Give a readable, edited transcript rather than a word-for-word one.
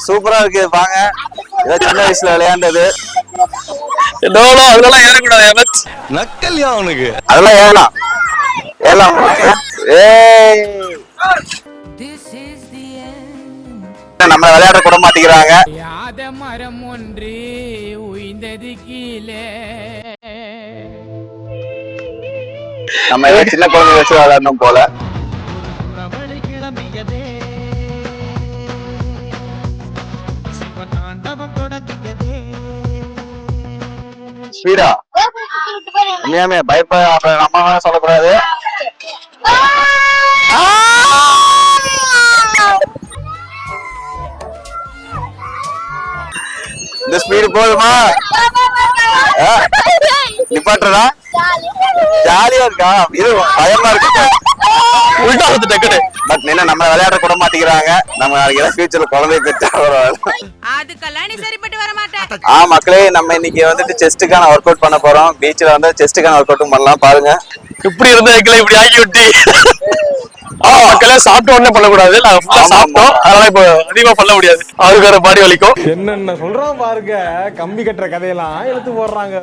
சூப்பரா இருக்கு பாங்க. ஏதோ சின்ன வயசுல விளையாண்டது. அதெல்லாம் ஏறக்கூடாது. நக்கல்யா அவனுக்கு. அதெல்லாம் ஏறலாம் ஏறலாம். ஏய் நம்ம விளையாட கூட மாட்டேங்கிறாங்க. மரம் ஒன்று உயிர்ந்தது கீழே. நம்ம ஏதோ சின்ன குழந்தை வச்சு விளையாடணும் போல. ஸ்பீடா உண்மையாமே பயப்பட நம்ம சொல்லக்கூடாது. இந்த ஸ்பீடு போதுமா? நிப்பாட்டுறா ஜாலியா இருக்கா? இது பயமா இருக்கு. உள்டா வந்து டக்குனு. பட் என்ன நம்ம விளையாட கூட மாட்டேங்கிறாங்க. நம்ம நாளைக்கு ஏதாவது ஃபியூச்சர்ல குழந்தை பெற்றா அதுக்கெல்லாம் நீ சரிப்பட்டு வர மாட்டேன். மக்களே நம்ம இன்னைக்கு வந்துட்டு செஸ்டுக்கான ஒர்க் அவுட் பண்ண போறோம். பீச்ல வந்து செஸ்டுக்கான ஒர்க் அவுட்டும் பண்ணலாம் பாருங்க. இப்படி இருந்த இப்படி ஆக்கி விட்டி. மக்களே சாப்பிட்ட உடனே பண்ணக்கூடாது. நாங்க ஃபுல்லா சாப்பிட்டோம், அதனால இப்போ அதிகமா பண்ண முடியாது. அவருக்கு வேற பாடி வலிக்கும். என்னென்ன சொல்றான் பாருங்க, கம்பி கட்டுற கதையெல்லாம் எடுத்து போடுறாங்க.